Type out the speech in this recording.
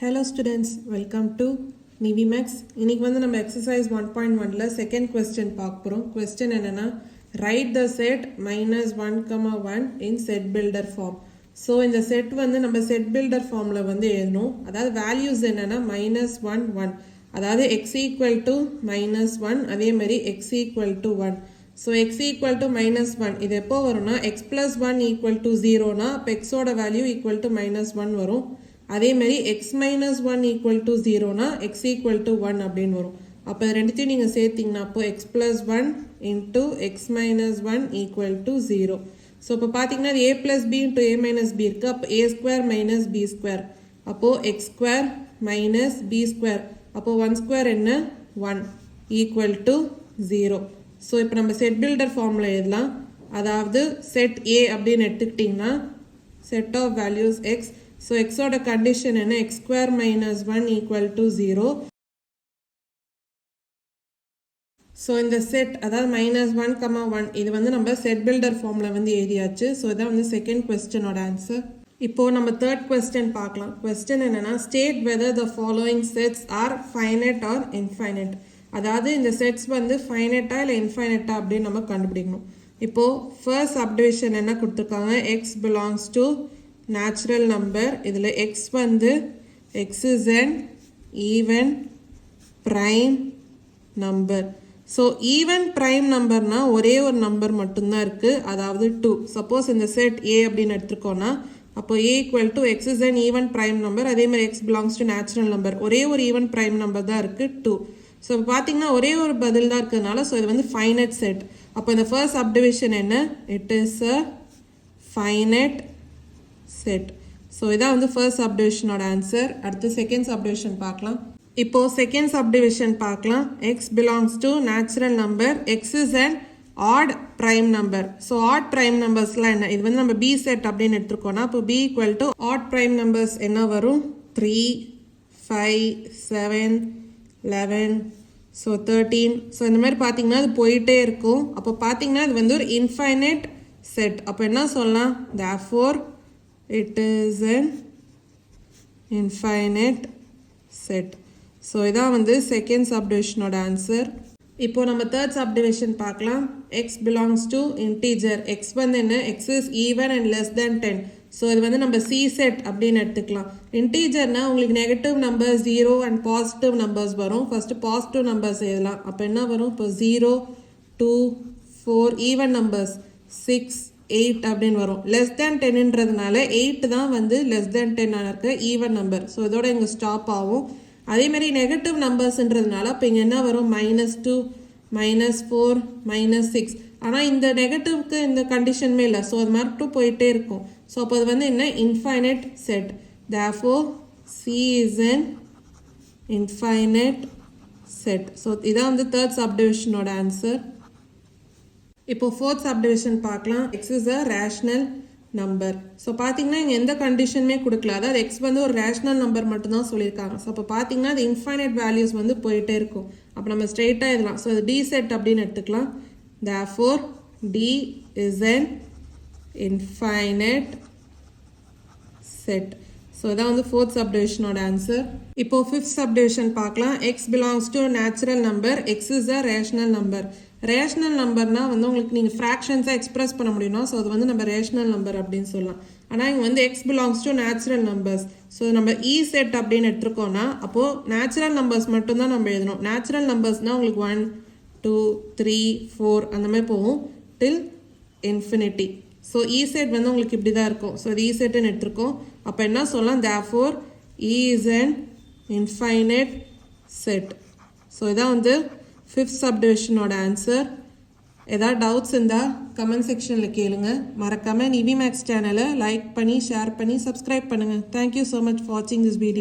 Hello students, welcome to Nivemaths. இன்னைக்கு வந்து நம்ம exercise 1.1ல second question பார்க்க போறோம். Question என்னன்னா write the set -1, in set builder form. So இந்த set வந்து நம்ம set builder formல வந்து எழுதணும். அதாவது values என்னன்னா -1 1. அதாவது x equal to -1 அதே மாதிரி x equal to 1. So x equal to -1 இது எப்போ வரும்னா x plus 1 equal to 0 னா அப்ப x ஓட value equal to -1 வரும். அதே மாதிரி x minus 1 equal to 0 னா x equal to 1 அப்படின்னு வரும். அப்போ ரெண்டுத்தையும் நீங்கள் சேர்த்திங்கன்னா அப்போ x plus 1 into x minus 1 equal to 0. So இப்போ பார்த்தீங்கன்னா a plus b into a minus b இருக்குது. அப்போ a square minus b square. அப்போது x square minus b square. அப்போது 1 square என்ன 1 equal to 0. ஸோ இப்போ நம்ம செட் பில்டர் ஃபார்மில் எழுதலாம். அதாவது செட் a அப்படின்னு எடுத்துக்கிட்டிங்கன்னா set of values x. So x ஓட condition என்ன x square minus 1 equal to 0. So இந்த set அதாவது -1, 1 இது வந்து நம்ம set builder formல வந்து எழுதியாச்சு. So இதான் வந்து second question ஓட answer. இப்போ நம்ம third question பார்க்கலாம். Question என்னன்னா state whether the following sets are finite or infinite. அதாவது இந்த sets வந்து finite இல்ல infinite அப்படின்னு நம்ம கண்டுபிடிக்கணும். இப்போ first subdivision என்ன கொடுத்திருக்காங்க x belongs to natural number. இதில் x வந்து x is an even prime number. So even prime numberனா ஒரே ஒரு நம்பர் மட்டும்தான் இருக்குது, அதாவது 2. சப்போஸ் இந்த செட் a அப்படின்னு எடுத்துருக்கோன்னா அப்போ a equal to x is an even prime number. அதே மாதிரி x belongs to natural number. ஒரே ஒரு even prime number தான் இருக்குது 2. ஸோ பார்த்தீங்கன்னா ஒரே ஒரு பதில் தான் இருக்கிறதுனால ஸோ இது வந்து finite set. அப்போ இந்த first subdivision என்ன it is a finite set. So இதான் வந்து first subdivision ஓட answer. அடுத்து second subdivision பார்க்கலாம். இப்போ second subdivision பார்க்கலாம். x belongs to natural number. x is an odd prime number. So odd prime numbersலாம் என்ன, இது வந்து நம்ம b set அப்படின்னு எடுத்துருக்கோம்னா அப்போ b equal to odd prime numbers என்ன வரும் 3 5 7 11 so 13. ஸோ இந்த மாதிரி பார்த்தீங்கன்னா அது போயிட்டே இருக்கும். அப்போ பார்த்தீங்கன்னா இது வந்து ஒரு infinite set. அப்போ என்ன சொல்லலாம் therefore it is an infinite set. So இதான் வந்து second subdivision ஓட answer. இப்போ நம்ம third subdivision பார்க்கலாம். x belongs to integer. x வந்து என்ன x is even and less than 10. So இது வந்து நம்ம c set அப்படின்னு எடுத்துக்கலாம். இன்டீஜர்னா உங்களுக்கு negative numbers 0 and positive numbers வரும். ஃபர்ஸ்ட் பாசிட்டிவ் நம்பர்ஸ் எழுதலாம். அப்போ என்ன வரும் இப்போ 0 2 4 ஈவன் நம்பர்ஸ் 6 8 அப்படின்னு வரும். லெஸ் தேன் 10ன்றதுனால 8 தான் வந்து லெஸ் தேன் 10 இருக்க ஈவன் நம்பர். ஸோ இதோட இங்கே ஸ்டாப் ஆகும். அதேமாதிரி நெகட்டிவ் நம்பர்ஸ்ன்றதுனால இப்போ இங்கே என்ன வரும் -2 -4 -6. ஆனால் இந்த நெகட்டிவ்க்கு இந்த கண்டிஷனுமே இல்லை. ஸோ அது மாதிரி போயிட்டே இருக்கும். ஸோ அப்போ அது வந்து என்ன infinite set. Therefore C is an infinite set. So இதான் வந்து third subdivision ஓட ஆன்சர். இப்போ ஃபோர்த் சப்டிவிஷன் பார்க்கலாம். x is a rational number. So பார்த்தீங்கன்னா இங்கே எந்த கண்டிஷனுமே கொடுக்கல. அதாவது x வந்து ஒரு ரேஷ்னல் நம்பர் மட்டும்தான் சொல்லியிருக்காங்க. ஸோ அப்போ பார்த்தீங்கன்னா அது இன்ஃபைனைட் வேல்யூஸ் வந்து போயிட்டே இருக்கும். அப்போ நம்ம ஸ்ட்ரெயிட்டாக எழுதலாம். ஸோ அது d set அப்படின்னு எடுத்துக்கலாம். therefore d is an infinite set. So இதான் வந்து ஃபோர்த் சப்டிவிஷனோட ஆன்சர். இப்போ ஃபிஃப்த் சப்டிவிஷன் பார்க்கலாம். x belongs to natural number. x is a rational number. Rational நம்பர்னால் வந்து உங்களுக்கு நீங்கள் ஃப்ராக்ஷன்ஸாக எக்ஸ்பிரஸ் பண்ண முடியும்னா ஸோ அது வந்து நம்ம ரேஷ்னல் நம்பர் அப்படின்னு சொல்லலாம். ஆனால் இங்கே வந்து X belongs to natural numbers. So நம்ம இ செட் அப்படின்னு எடுத்துருக்கோன்னா அப்போது நேச்சுரல் நம்பர்ஸ் மட்டும்தான் நம்ம எழுதணும். நேச்சுரல் நம்பர்ஸ்னால் உங்களுக்கு 1 2 3 4 அந்த மாதிரி போகும் டில் இன்ஃபினிட்டி. ஸோ இ செட் வந்து உங்களுக்கு இப்படி தான் இருக்கும். ஸோ இது இ செட்டுன்னு எடுத்துருக்கோம். அப்போ என்ன சொல்லலாம் therefore E is an infinite set. So இதான் வந்து ஃபிஃப்த் சப்டிவிஷனோட ஆன்சர். ஏதாவது டவுட்ஸ் இருந்தால் கமெண்ட் செக்ஷனில் கேளுங்க. மறக்காமல் நிவிமேக்ஸ் சேனலை லைக் பண்ணி ஷேர் பண்ணி சப்ஸ்கிரைப் பண்ணுங்கள். தேங்க்யூ ஸோ மச் ஃபார் வாட்சிங் திஸ் வீடியோ.